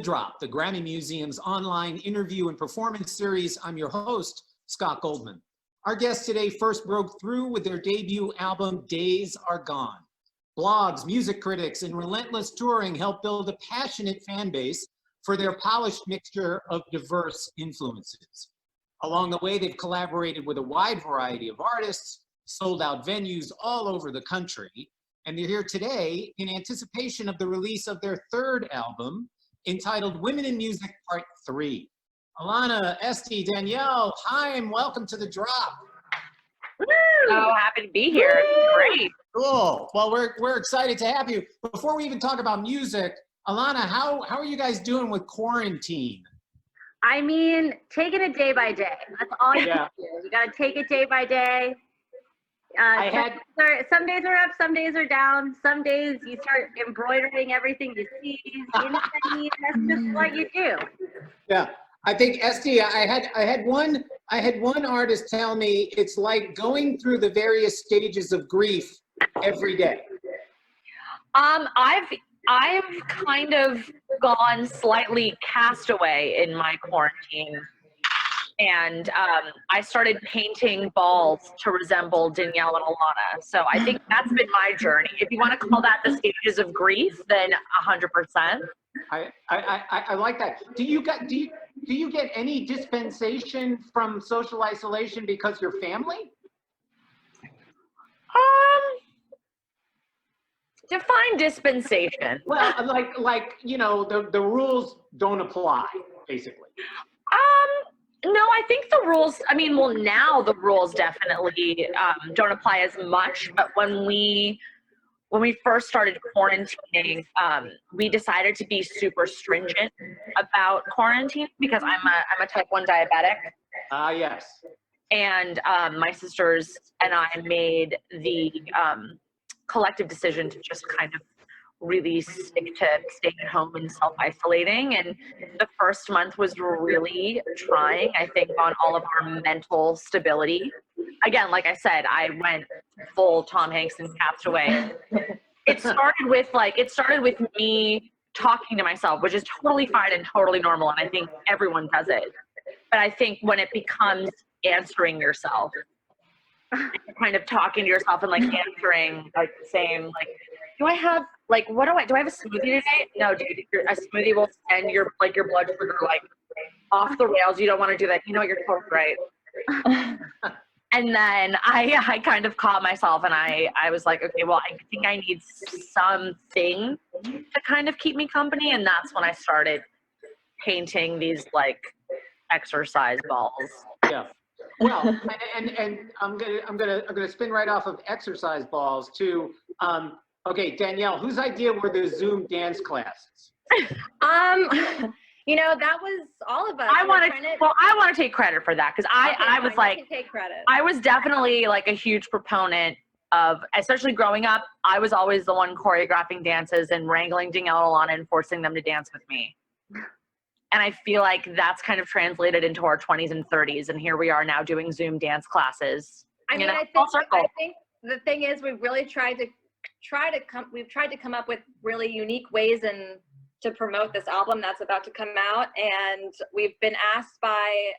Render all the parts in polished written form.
Drop, the Grammy Museum's online interview and performance series. I'm your host, Scott Goldman. Our guests today first broke through with their debut album, Days Are Gone. Blogs, music critics, and relentless touring helped build a passionate fan base for their polished mixture of diverse influences. Along the way, they've collaborated with a wide variety of artists, sold out venues all over the country, and they're here today in anticipation of the release of their third album, entitled Women in Music Part 3. Alana, Esty, Danielle, HAIM, welcome to The Drop. Woo! So happy to be here. Great. Cool. Well, we're excited to have you. Before we even talk about music, Alana, how are you guys doing with quarantine? I mean, taking it day by day. That's all you can do. You got to take it day by day. Some days are up, some days are down. Some days you start embroidering everything you see. You know what I mean? That's just what you do. Yeah, I think Esty, I had one artist tell me it's like going through the various stages of grief every day. I've kind of gone slightly castaway in my quarantine. And I started painting balls to resemble Danielle and Alana. So I think that's been my journey. If you want to call that the stages of grief, then 100%. I like that. Do you get any dispensation from social isolation because you're family? Define dispensation. Well, like you know, the rules don't apply, basically. No, I think the rules, now the rules definitely don't apply as much, but when we first started quarantining, we decided to be super stringent about quarantine because I'm a type 1 diabetic. Yes. And my sisters and I made the collective decision to just kind of really stick to staying at home and self-isolating. And the first month was really trying, I think, on all of our mental stability. Again, like I said, I went full Tom Hanks and Castaway. It started with me talking to myself, which is totally fine and totally normal. And I think everyone does it. But I think when it becomes answering yourself, kind of talking to yourself and like answering, like saying, like, do I have a smoothie today? No, dude, a smoothie will send your blood sugar like off the rails. You don't want to do that. You know what, you're totally right. And then I kind of caught myself and I was like, okay, well, I think I need something to kind of keep me company. And that's when I started painting these like exercise balls. Yeah. Well, and I'm gonna spin right off of exercise balls to okay, Danielle, whose idea were the Zoom dance classes? You know, that was all of us. I want to take credit for that because I was like, take credit. I was definitely like a huge proponent of, especially growing up, I was always the one choreographing dances and wrangling Danielle and Alana and forcing them to dance with me. And I feel like that's kind of translated into our 20s and 30s. And here we are now doing Zoom dance classes. I think the thing is we've really tried to come up with really unique ways to promote this album that's about to come out. And we've been asked by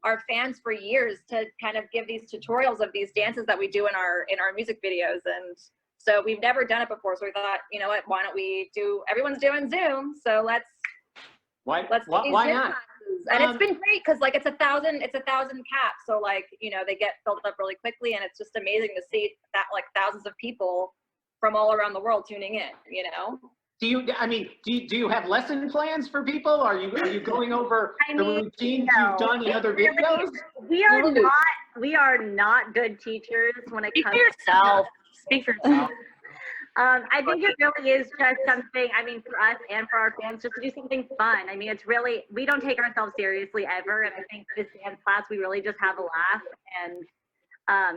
our fans for years to kind of give these tutorials of these dances that we do in our music videos. And so we've never done it before. So we thought, you know what, why don't we everyone's doing Zoom. So let's why not? Classes. And it's been great because like it's a thousand caps. So like, you know, they get filled up really quickly and it's just amazing to see that like thousands of people from all around the world tuning in, you know? Do you have lesson plans for people? Are you going over the routines you've done in other videos? We are not good teachers when it comes to Speak for yourself. I think it really is just something, for us and for our fans, just to do something fun. It's really, we don't take ourselves seriously ever. And I think this dance class, we really just have a laugh and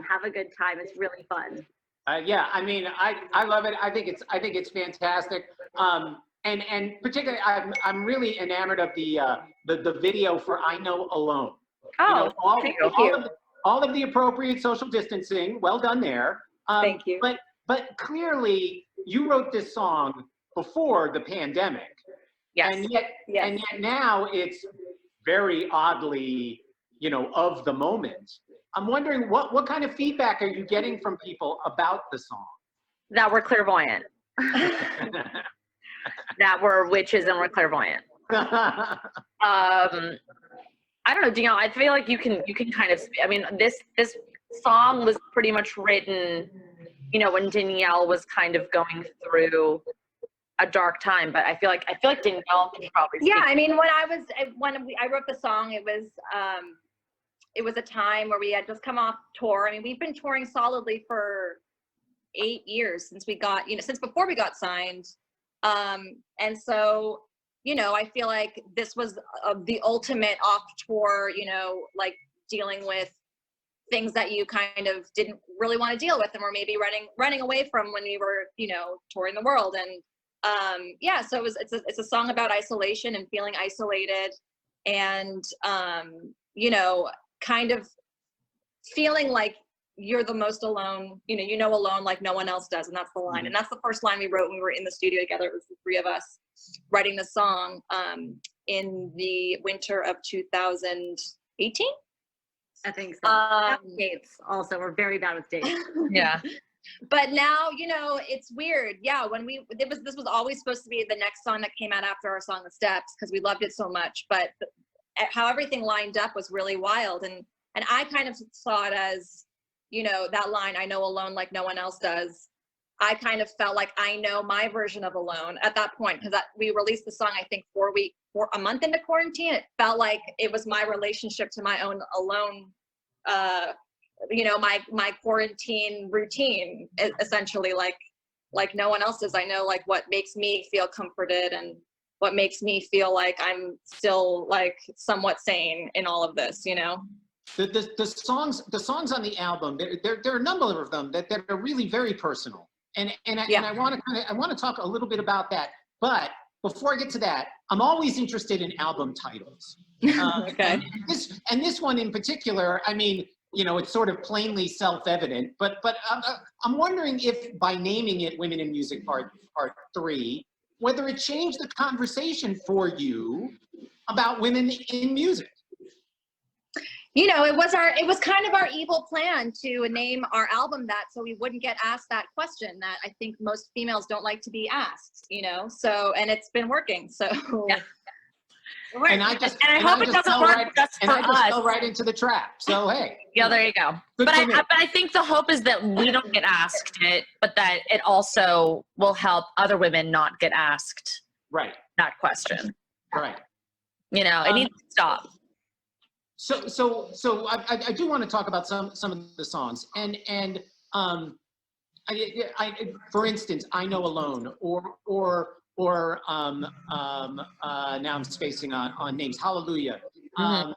have a good time. It's really fun. Yeah, I love it. I think it's fantastic. And particularly, I'm really enamored of the video for "I Know Alone." Oh, thank you. All of the appropriate social distancing. Well done there. Thank you. But clearly, you wrote this song before the pandemic, Yes. And yet, Yes. and yet now it's very oddly, you know, of the moment. I'm wondering what kind of feedback are you getting from people about the song? That we're clairvoyant. That we're witches and we're clairvoyant. I don't know, Danielle, I feel like you can kind of, I mean, this song was pretty much written, you know, when Danielle was kind of going through a dark time, but I feel like Danielle can probably speak. Yeah, I mean, when I wrote the song, it was a time where we had just come off tour. I mean, we've been touring solidly for 8 years since before we got signed. And so, you know, I feel like this was the ultimate off tour, you know, like dealing with things that you kind of didn't really want to deal with and were maybe running away from when you were, you know, touring the world. And yeah, so it's a song about isolation and feeling isolated and, you know, kind of feeling like you're the most alone, you know, alone like no one else does. And that's the line. And that's the first line we wrote when we were in the studio together. It was the three of us writing the song in the winter of 2018. I think so. Dates also, we're very bad with dates. Yeah. But now, you know, it's weird. Yeah, this was always supposed to be the next song that came out after our song The Steps because we loved it so much. But how everything lined up was really wild. And I kind of saw it as, you know, that line, I know alone like no one else does. I kind of felt like I know my version of alone at that point because we released the song, I think, a month into quarantine. It felt like it was my relationship to my own alone, you know, my quarantine routine, essentially, like no one else's. I know like what makes me feel comforted and what makes me feel like I'm still like somewhat sane in all of this, you know? The songs on the album, there are a number of them that are really very personal. And I want to talk a little bit about that. But before I get to that, I'm always interested in album titles. Okay. And this one in particular, I mean, you know, it's sort of plainly self-evident, but I'm wondering if by naming it Women in Music Part 3, whether it changed the conversation for you about women in music. You know, it was kind of our evil plan to name our album that so we wouldn't get asked that question that I think most females don't like to be asked, you know, so, and it's been working, so. Yeah. And I hope it doesn't work just for us. And I just fell right into the trap, so hey. Yeah, there you go. But I think the hope is that we don't get asked it, but that it also will help other women not get asked that question. Right. You know, it needs to stop. So I do want to talk about some of the songs and for instance, I Know Alone or now I'm spacing on names. Hallelujah. I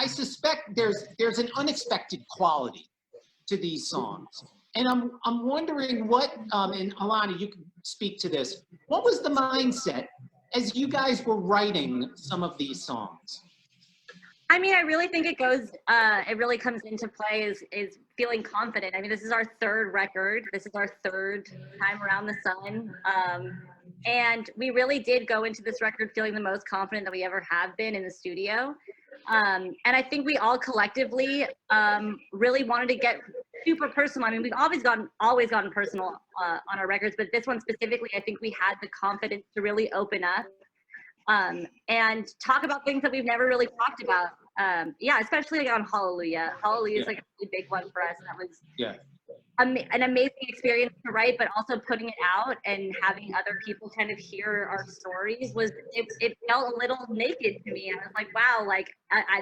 suspect there's an unexpected quality to these songs, and I'm wondering what and Alana, you can speak to this. What was the mindset as you guys were writing some of these songs? I mean, I really think it really comes into play is feeling confident. I mean, this is our third record. This is our third time around the sun. And we really did go into this record feeling the most confident that we ever have been in the studio. And I think we all collectively really wanted to get super personal. I mean, we've always gotten personal on our records, but this one specifically, I think we had the confidence to really open up and talk about things that we've never really talked about. Yeah, especially like on Hallelujah. Hallelujah is like a really big one for us. And that was an amazing experience to write, but also putting it out and having other people kind of hear our stories it felt a little naked to me. I was like, wow, like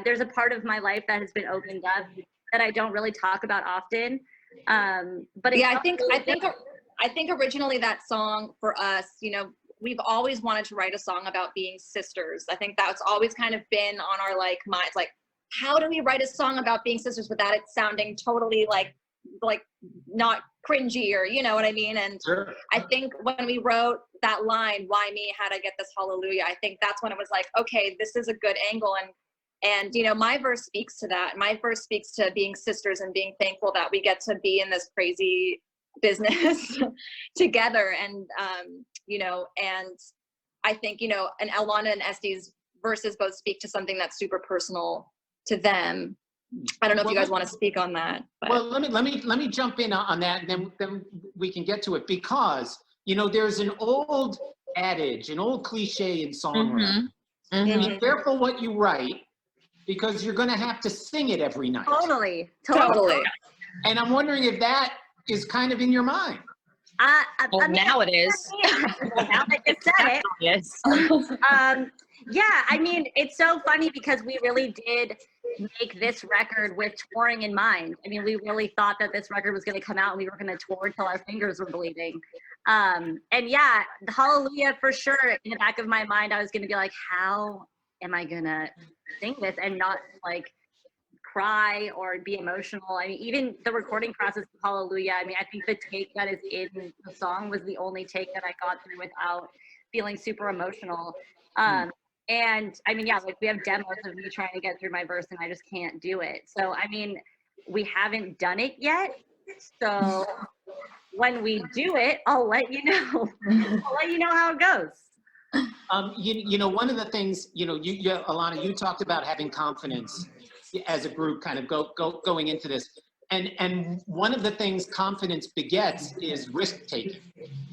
there's a part of my life that has been opened up that I don't really talk about often. But yeah, I think originally that song for us, you know, we've always wanted to write a song about being sisters. I think that's always kind of been on our like minds. Like, how do we write a song about being sisters without it sounding totally like not cringy or, you know what I mean? And sure. I think when we wrote that line, why me, how'd I get this hallelujah? I think that's when it was like, okay, this is a good angle. And you know, my verse speaks to that. My verse speaks to being sisters and being thankful that we get to be in this crazy business together. And you know, and I think, and Alana and Este's verses both speak to something that's super personal to them. I don't know if you guys want to speak on that. But. Well, let me jump in on that, and then we can get to it, because there's an old adage, an old cliche in songwriting. Be careful what you write, because you're going to have to sing it every night. Totally. And I'm wondering if that is kind of in your mind. Well, now it is. Now that you said it. Yes. Yeah, I mean, it's so funny because we really did make this record with touring in mind. I mean, we really thought that this record was going to come out and we were going to tour till our fingers were bleeding. And yeah, the Hallelujah for sure. In the back of my mind, I was going to be like, how am I going to sing this and not like cry or be emotional? I mean, even the recording process of Hallelujah, I mean, I think the take that is in the song was the only take that I got through without feeling super emotional. And I mean, yeah, like we have demos of me trying to get through my verse and I just can't do it. So, I mean, we haven't done it yet. So when we do it, I'll let you know. I'll let you know how it goes. One of the things, Alana, you talked about having confidence as a group kind of going into this. And one of the things confidence begets is risk taking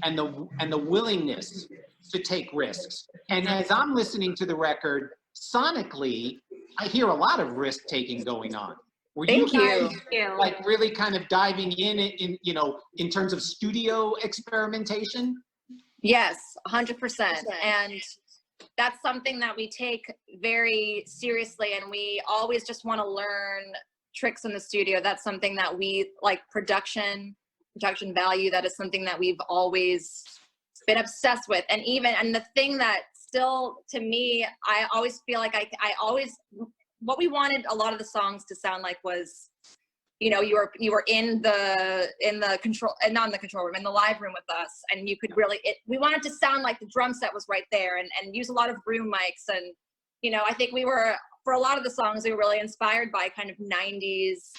and the willingness to take risks. And as I'm listening to the record, sonically, I hear a lot of risk taking going on. Were Thank you guys you. like really kind of diving in terms of studio experimentation? Yes, 100%. And that's something that we take very seriously, and we always just want to learn tricks in the studio. That's something that we like, production value. That is something that we've always been obsessed with. And the thing that still, to me, I always feel like what we wanted a lot of the songs to sound like was, you were in the control, and not in the control room, in the live room with us, and you could really, we wanted to sound like the drum set was right there, and use a lot of room mics. And I think for a lot of the songs, we were really inspired by kind of 90s,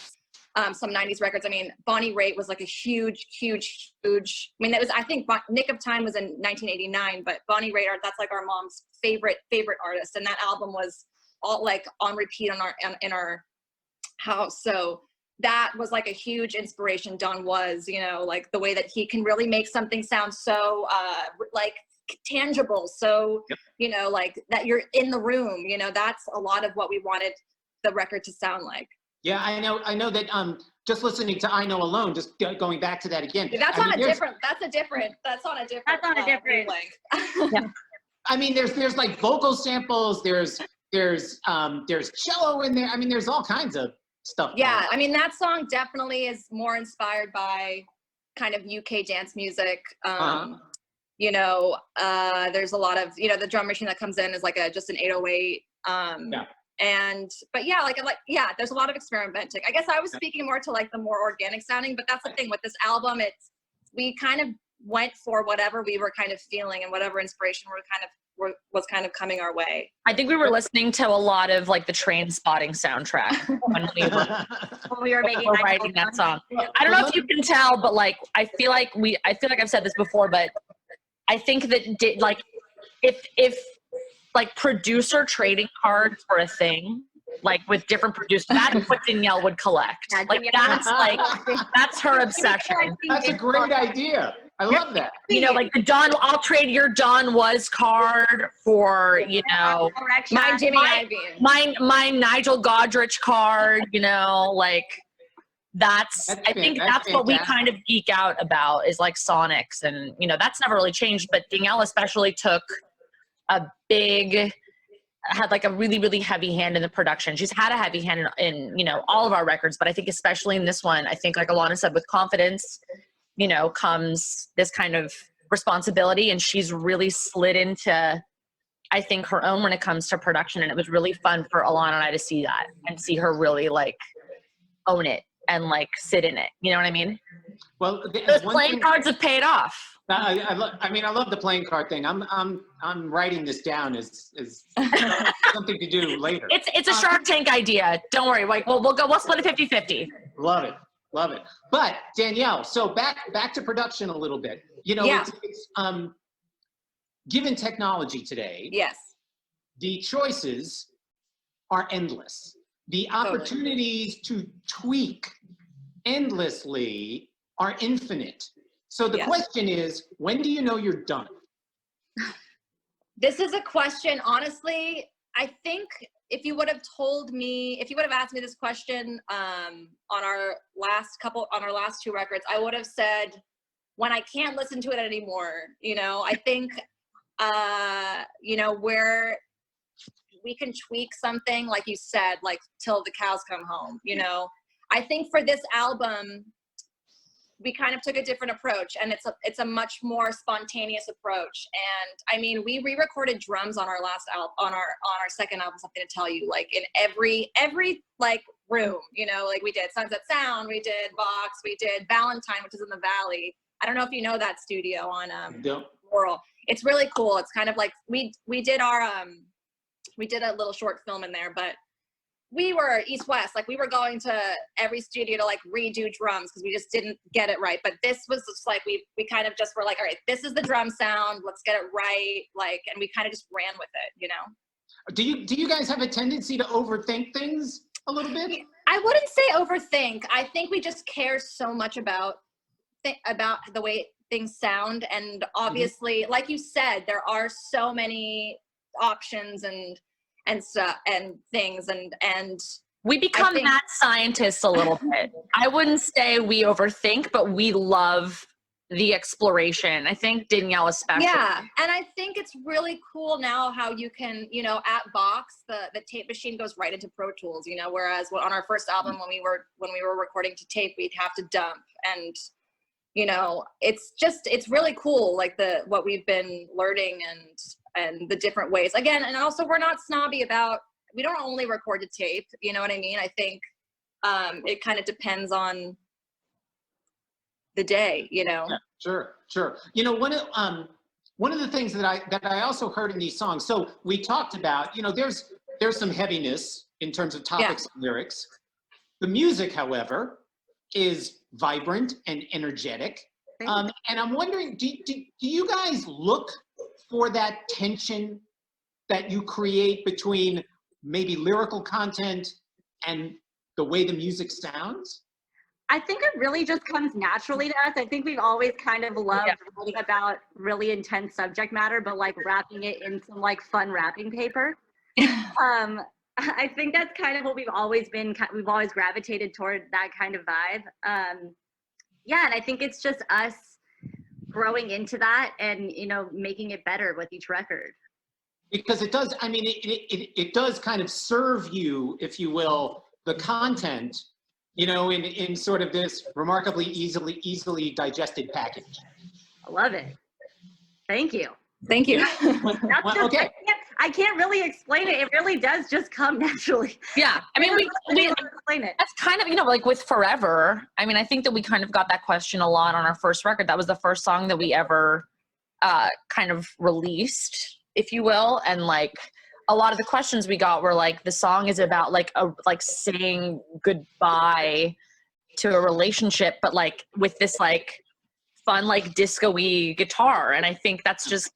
some 90s records. I mean, Bonnie Raitt was like a huge, I mean, that was, I think Nick of Time was in 1989, but Bonnie Raitt, that's like our mom's favorite artist. And that album was all like on repeat in our house. So that was like a huge inspiration. Don was, like the way that he can really make something sound so like tangible. So, yep. Like that you're in the room, that's a lot of what we wanted the record to sound like. Yeah, I know that just listening to I Know Alone, just going back to that again. That's on a different yeah. I mean, there's like vocal samples, there's cello in there. I mean, there's all kinds of stuff. Yeah, I mean, that song definitely is more inspired by kind of UK dance music. There's a lot of, the drum machine that comes in is like just an 808. But there's a lot of experimenting. I guess I was speaking more to like the more organic sounding, but that's the thing with this album. We kind of went for whatever we were kind of feeling and whatever inspiration was kind of coming our way. I think we were listening to a lot of like the Train Spotting soundtrack when we were writing that song. I don't know if you can tell, but like I feel like I've said this before, but I think that like if like producer trading cards were a thing, like with different producers, that's what Danielle would collect. Yeah, like that's her obsession. That's a great idea. I love that. Like the I'll trade your Don Was card for, my Jimmy Iovine. My Nigel Godrich card, like I think that's what we kind of geek out about is like sonics, and that's never really changed, but Danielle especially had like a really, really heavy hand in the production. She's had a heavy hand in all of our records, but I think especially in this one, I think like Alana said, with confidence, comes this kind of responsibility, and she's really slid into, I think, her own when it comes to production. And it was really fun for Alana and I to see that and see her really like own it and like sit in it. You know what I mean? Well, those playing cards have paid off. I love the playing card thing. I'm writing this down as something to do later. It's a Shark Tank idea. Don't worry. Like we'll split it 50-50. Love it. But Danielle, so back to production a little bit. given technology today, Yes. the choices are endless. The opportunities to tweak endlessly are infinite. So the Yes. question is, when do you know you're done? This is a question, honestly, I think if you would have asked me this question on our last two records, I would have said when I can't listen to it anymore. I think, where we can tweak something, like you said, like till the cows come home. I think for this album, we kind of took a different approach, and it's a much more spontaneous approach. And I mean, we re-recorded drums on our last album, on our second album, Something to Tell You, like in every like room, like we did Sunset Sound, we did Vox, we did Valentine, which is in the Valley. I don't know if you know that studio on Laurel. It's really cool. It's kind of like we did we did a little short film in there, but we were East-West, like we were going to every studio to like redo drums because we just didn't get it right. But this was just like, we kind of just were like, all right, this is the drum sound, let's get it right. Like, and we kind of just ran with it, Do you guys have a tendency to overthink things a little bit? I wouldn't say overthink. I think we just care so much about the way things sound. And obviously, like you said, there are so many options and stuff and things, and we become mad scientists a little bit. I wouldn't say we overthink, but we love the exploration. I think Danielle especially. Yeah, and I think it's really cool now how you can, at Vox, the tape machine goes right into Pro Tools, whereas on our first album, when we were recording to tape, we'd have to dump. And it's really cool, like what we've been learning and the different ways. Again, and also we're not snobby about, we don't only record to tape, you know what I mean? I think it kind of depends on the day, Yeah, sure. One of the things that I also heard in these songs, so we talked about, there's some heaviness in terms of topics and lyrics. The music, however, is vibrant and energetic. And I'm wondering, do you guys look for that tension that you create between maybe lyrical content and the way the music sounds? I think it really just comes naturally to us. I think we've always kind of loved writing about really intense subject matter, but like wrapping it in some like fun wrapping paper. I think that's kind of what we've always been. We've always gravitated toward that kind of vibe. And I think it's just us growing into that and making it better with each record. Because it does. I mean, it does kind of serve you, if you will, the content, in sort of this remarkably easily digested package. I love it. Thank you. Thank you. Okay. I can't really explain it. It really does just come naturally. Yeah. I mean, we explain it. That's kind of, like with Forever. I mean, I think that we kind of got that question a lot on our first record. That was the first song that we ever kind of released, if you will. And like a lot of the questions we got were like, the song is about like saying goodbye to a relationship, but like with this like fun, like disco-y guitar. And I think that's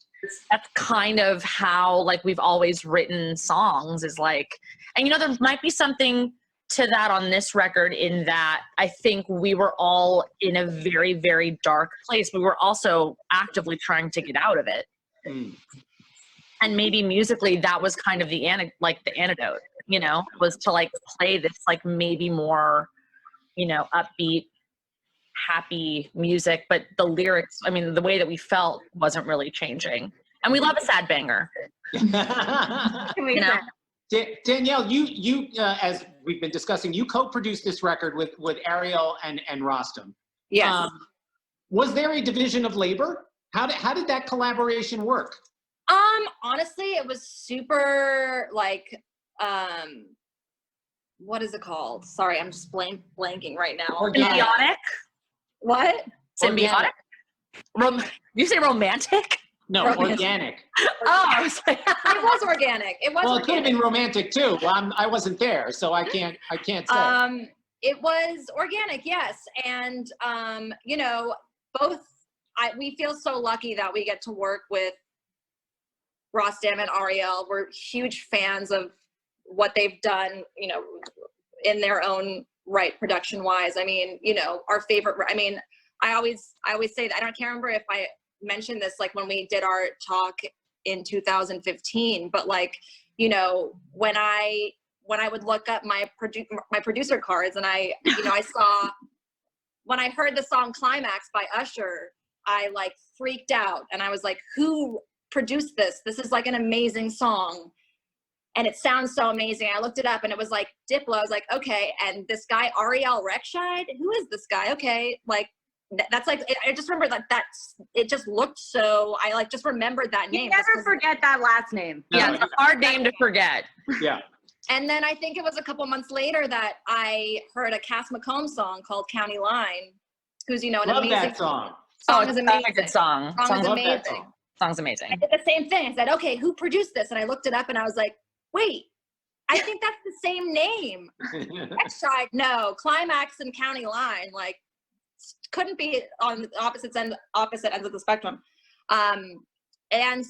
kind of how like we've always written songs, is like, and there might be something to that on this record, in that I think we were all in a very, very dark place, but we were also actively trying to get out of it. And maybe musically that was kind of the antidote, was to like play this like maybe more, upbeat, happy music, but the lyrics, I mean, the way that we felt wasn't really changing. And we love a sad banger. Danielle, you as we've been discussing, you co-produced this record with Ariel and Rostam. Yes. Was there a division of labor? How did that collaboration work? Honestly, it was super like, what is it called? Sorry, I'm just blanking right now. Symbiotic? What? Symbiotic? You say romantic? No, organic. Oh, I was like, it was organic. It was. Well, organic. it could have been romantic too. I wasn't there, so I can't say. It was organic, yes, and we feel so lucky that we get to work with Rostam and Ariel. We're huge fans of what they've done, you know, in their own right, production wise. I mean, you know, our favorite, I mean, I always say that, I can't remember if I mentioned this, like when we did our talk in 2015, but like, you know, when I would look up my producer cards, and I, you know, I saw, when I heard the song Climax by Usher, I like freaked out, and I was like, who produced this? This is like an amazing song. And it sounds so amazing. I looked it up and it was like Diplo. I was like, okay. And this guy, Ariel Rechtshaid, who is this guy? Okay. Like, that's like, I just remember it just looked so, I like just remembered that name. You never forget that last name. Yeah, it's a hard name to forget. Yeah. And then I think it was a couple months later that I heard a Cass McComb song called County Line, who's, you know, an Love amazing that song. Song is amazing. That's a good song. Song is Love that amazing. song. Song's amazing. I did the same thing. I said, okay, who produced this? And I looked it up and I was like, wait, I think that's the same name. Rechtshaid, no. Climax and County Line, like, couldn't be on the opposite ends of the spectrum. And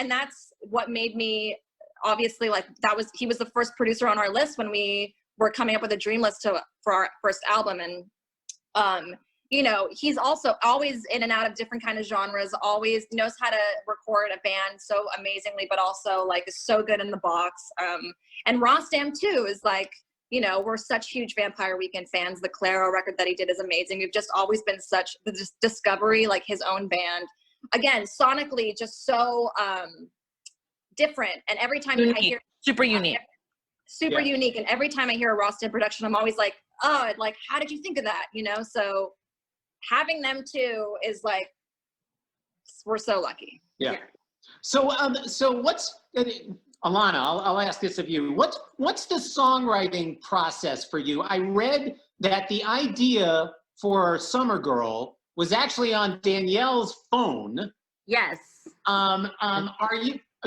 that's what made me, obviously, like, he was the first producer on our list when we were coming up with a dream list for our first album. And you know, he's also always in and out of different kind of genres, always knows how to record a band so amazingly, but also like is so good in the box. And Rostam too is like, you know, we're such huge Vampire Weekend fans. The Claro record that he did is amazing. We've just always been such the Discovery, like his own band. Again, sonically just so different. And every time I hear super unique. Super unique. And every time I hear a Rostam production, I'm always like, oh, like, how did you think of that? You know, so having them too is like, we're so lucky. Yeah. So what's, Alana, I'll ask this of you. What's the songwriting process for you? I read that the idea for Summer Girl was actually on Danielle's phone. Yes.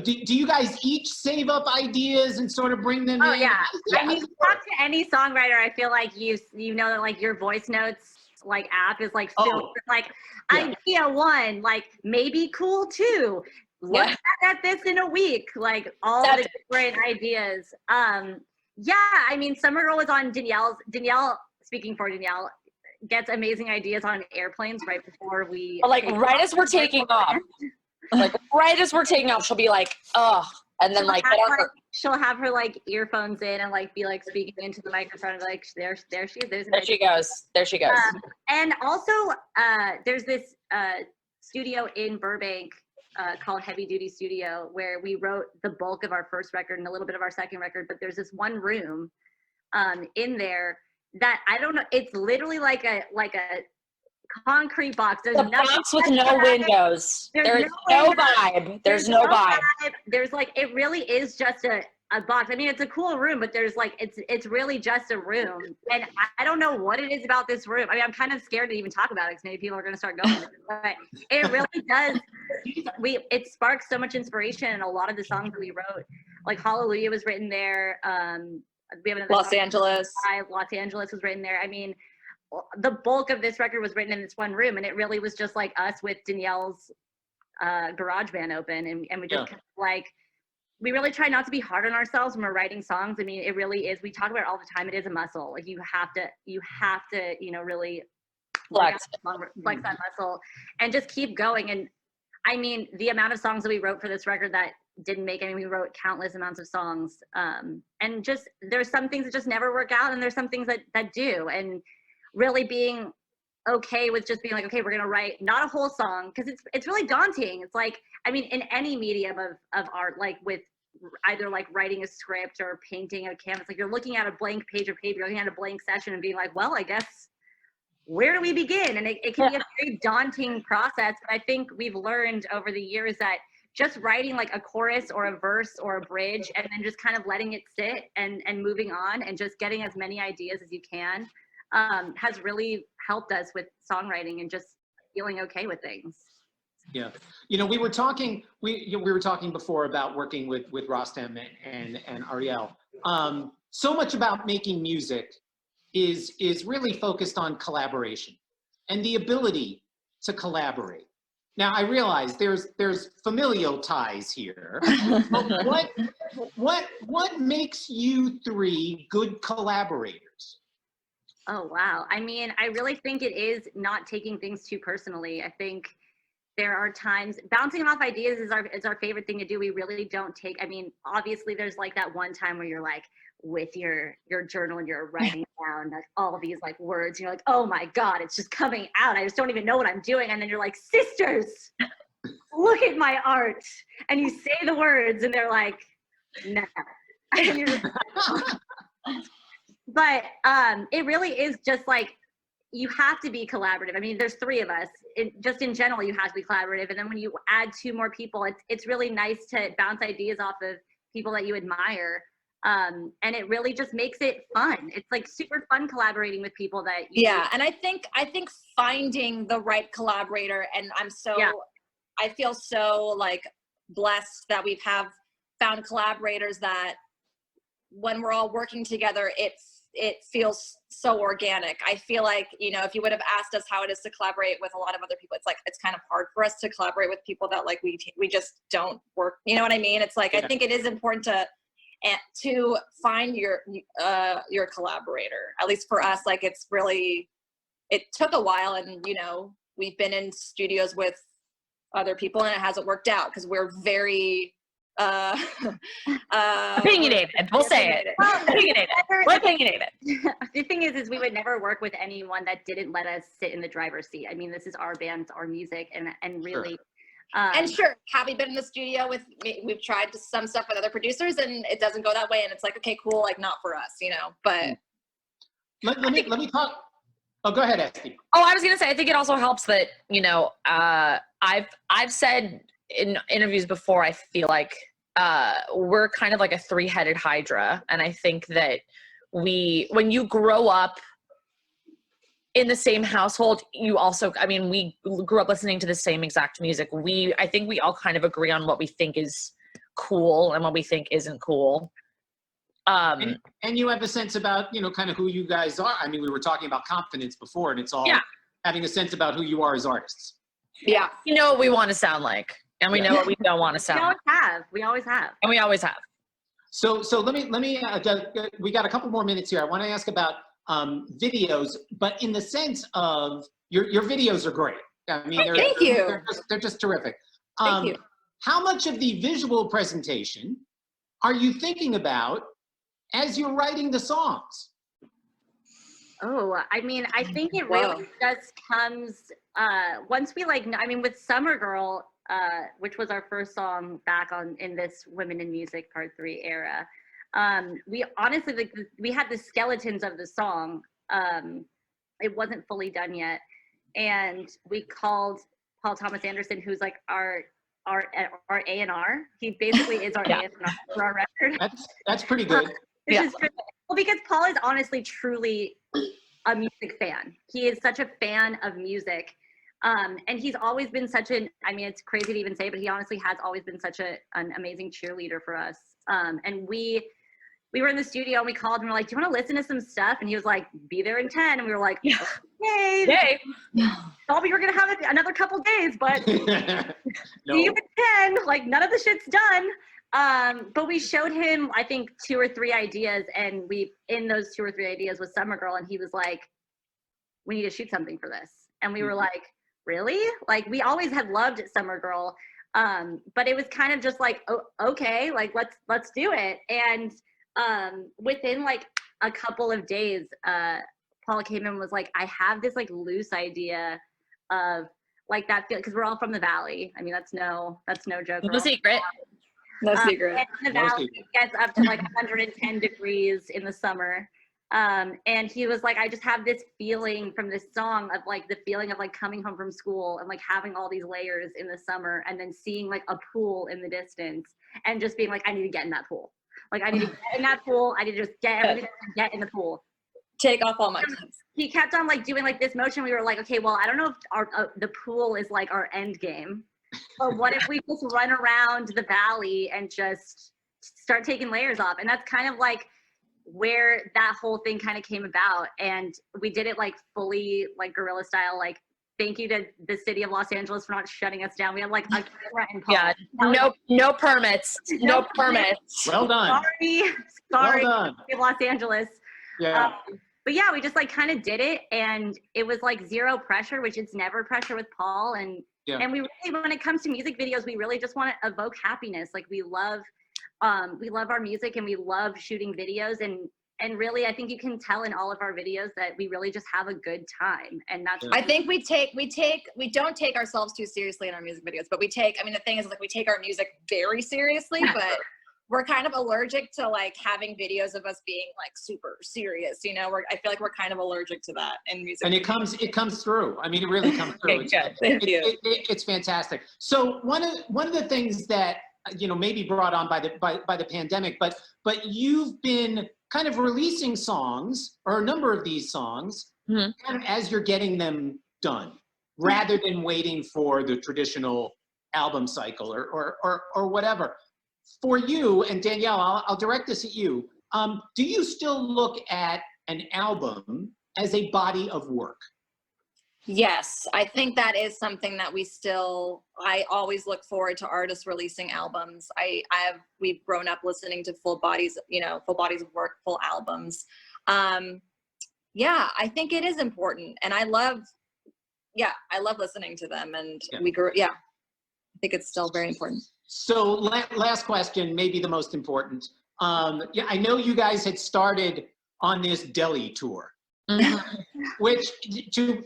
Do you guys each save up ideas and sort of bring them in? Oh yeah. I mean, talk to any songwriter, I feel like you know that like your voice notes like app is like filled with like idea 1, like maybe cool 2. Look at this in a week, like all the different ideas. Yeah, I mean, Summer Girl was on Danielle, speaking for Danielle, gets amazing ideas on airplanes right before we. Like right as we're taking off. Like right as we're taking off, she'll be like, oh, and then like she'll have her like earphones in and like be like speaking into the microphone and like there she goes. And also there's this studio in Burbank called Heavy Duty Studio where we wrote the bulk of our first record and a little bit of our second record, but there's this one room in there that I don't know, it's literally like a concrete box. There's a box with no windows. There's no vibe. There's no vibe. There's like, it really is just a box. I mean, it's a cool room, but there's like, it's really just a room. And I don't know what it is about this room. I mean, I'm kind of scared to even talk about it because maybe people are going to start going, but it really does. It sparks so much inspiration. And a lot of the songs that we wrote, like Hallelujah was written there. We have another Los Angeles was written there. I mean, the bulk of this record was written in this one room, and it really was just like us with Danielle's garage band open, and we just kind of like, we really try not to be hard on ourselves when we're writing songs. I mean, it really is, we talk about it all the time, it is a muscle. Like you have to, you know, really flex that muscle and just keep going. And I mean, the amount of songs that we wrote for this record that didn't make any, we wrote countless amounts of songs. And just, there's some things that just never work out, and there's some things that do. And really being okay with just being like, okay, we're gonna write not a whole song, because it's really daunting. It's like, I mean, in any medium of art, like with either like writing a script or painting a canvas, like you're looking at a blank page of paper, you're looking at a blank session and being like, well, I guess, where do we begin? And it can be a very daunting process. But I think we've learned over the years that just writing like a chorus or a verse or a bridge and then just kind of letting it sit and moving on and just getting as many ideas as you can has really helped us with songwriting and just feeling okay with things. Yeah, you know, we were talking before about working with Rostam and Ariel. So much about making music is really focused on collaboration and the ability to collaborate. Now I realize there's familial ties here. But what makes you three good collaborators? Oh, wow. I mean, I really think it is not taking things too personally. I think there are times bouncing off ideas is our favorite thing to do. We really don't take, I mean, obviously there's like that one time where you're like with your journal and you're writing down like all these like words. And you're like, oh my God, it's just coming out. I just don't even know what I'm doing. And then you're like, sisters, look at my art. And you say the words and they're like, no. And you're just, but it really is just like, you have to be collaborative. I mean, there's three of us. Just in general, you have to be collaborative. And then when you add two more people, it's really nice to bounce ideas off of people that you admire. And it really just makes it fun. It's like super fun collaborating with people that you yeah. And I think finding the right collaborator, and I feel so like blessed that we've found collaborators that when we're all working together, it feels so organic. I feel like, if you would have asked us how it is to collaborate with a lot of other people, it's like, it's kind of hard for us to collaborate with people that like, we just don't work. You know what I mean? It's like, I think it is important to find your collaborator, at least for us. Like, it took a while, and, we've been in studios with other people and it hasn't worked out because we're very, opinionated. We'll say it. Opinionated. We're opinionated. The thing is we would never work with anyone that didn't let us sit in the driver's seat. I mean, this is our band, our music, and really. And sure, having been in the studio with me, we've tried some stuff with other producers, and it doesn't go that way. And it's like, okay, cool, like not for us, But let me talk. Oh, go ahead, Esty. Oh, I was gonna say, I think it also helps that I've said in interviews before, I feel like we're kind of like a three-headed hydra. And I think that when you grow up in the same household, you also, I mean, we grew up listening to the same exact music. I think we all kind of agree on what we think is cool and what we think isn't cool. And you have a sense about, kind of who you guys are. I mean, we were talking about confidence before, and it's all having a sense about who you are as artists. Yeah. You know what we want to sound like. And we know what we don't want to sound. We always have. And we always have. So let me. We got a couple more minutes here. I want to ask about videos, but in the sense of your videos are great. I mean, they're just terrific. Thank you. How much of the visual presentation are you thinking about as you're writing the songs? Oh, I mean, I think it really just comes once we with Summer Girl, which was our first song back in this Women in Music Part 3 era. We honestly, we had the skeletons of the song. It wasn't fully done yet. And we called Paul Thomas Anderson, who's like our A&R. He basically is our A&R for our record. That's pretty good. Well, because Paul is honestly truly a music fan. He is such a fan of music. And he's always been it's crazy to even say, but he honestly has always been such an amazing cheerleader for us. And we were in the studio and we called and we're like, do you want to listen to some stuff? And he was like, be there in 10. And we were like, yay. Thought we were going to have another couple days, but see you at 10. Like, none of the shit's done. But we showed him, I think, 2 or 3 ideas. And in those 2 or 3 ideas was Summer Girl. And he was like, we need to shoot something for this. And we were like, really? Like, we always had loved Summer Girl. But it was kind of just like, oh, okay, like, let's do it. And within like a couple of days, Paul came in and was like, I have this like loose idea of like that feel, because we're all from the Valley. I mean, that's no joke. No secret. No secret. And the Valley gets up to like 110 degrees in the summer. And he was like, I just have this feeling from this song of like the feeling of like coming home from school and like having all these layers in the summer and then seeing like a pool in the distance and just being like, I need to get in that pool. Like, I need to get in that pool. I need to just get everything to get in the pool. Take off all my clothes. He kept on like doing like this motion. We were like, okay, well, I don't know if the pool is like our end game, but what if we just run around the valley and just start taking layers off? And that's kind of like where that whole thing kind of came about. And we did it like fully like guerrilla style, like thank you to the city of Los Angeles for not shutting us down. We had like a camera and Paul. Yeah, That was- no permits, no permits. Well done. Sorry, Well done. city of Los Angeles. Yeah. But yeah, we just like kind of did it, and it was like zero pressure, which it's never pressure with Paul. And Yeah. and we really, when it comes to music videos, we really just want to evoke happiness. Like we love our music, and we love shooting videos, and really, I think you can tell in all of our videos that we really just have a good time, and that's. I think we don't take ourselves too seriously in our music videos, but I mean, the thing is, like, we take our music very seriously, but we're kind of allergic to like having videos of us being like super serious, you know. I feel like we're kind of allergic to that in music. And it comes through. I mean, it really comes through. Okay, good. Thank you. It's fantastic. So one of the things that, you know, maybe brought on by the pandemic, but you've been kind of releasing songs, or a number of these songs, Mhm. kind of as you're getting them done, rather than waiting for the traditional album cycle or whatever. For you, and Danielle, I'll direct this at you. Do you still look at an album as a body of work? Yes, I think that is something that I always look forward to artists releasing albums. We've grown up listening to full bodies of work, full albums. Yeah, I think it is important, and I love listening to them, and Yeah. I think it's still very important. So last question, maybe the most important. Yeah, I know you guys had started on this Delhi tour, which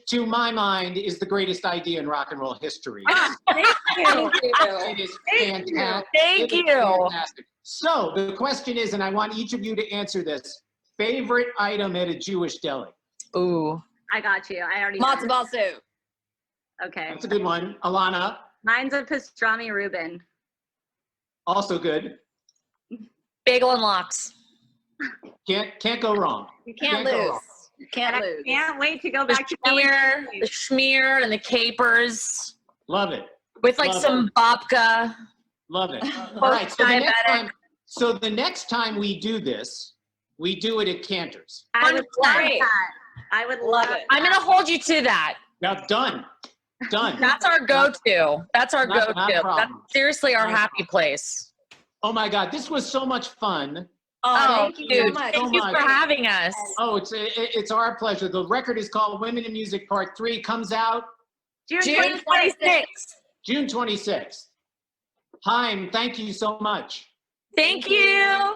to my mind is the greatest idea in rock and roll history. Thank you. It is fantastic. Thank It is you. fantastic. So the question is, and I want each of you to answer this, favorite item at a Jewish deli? Ooh. I got you. I already. know. Matzo ball soup. Okay. That's a good one. Alana, Mine's a pastrami Reuben. also good. Bagel and lox. Can't go wrong. You can't Can't go lose. wrong. You can't And I lose. can't wait to go The back to schmear and the capers Love it. with like Love some babka. Love it. All right. Diabetic. So the next time we do this, we do it at Cantor's. I would love Great. that. I would Love love it. I'm gonna hold you to that. Now, done. That's our go-to. That's our Not a go-to. problem. That's seriously our Not a happy place. Oh my God, this was so much fun. Oh, Thank you so dude, much. thank you for having us. Oh, it's our pleasure. The record is called Women in Music Part 3, comes out June June 26th. 26th. June 26th. HAIM, thank you so much. Thank you.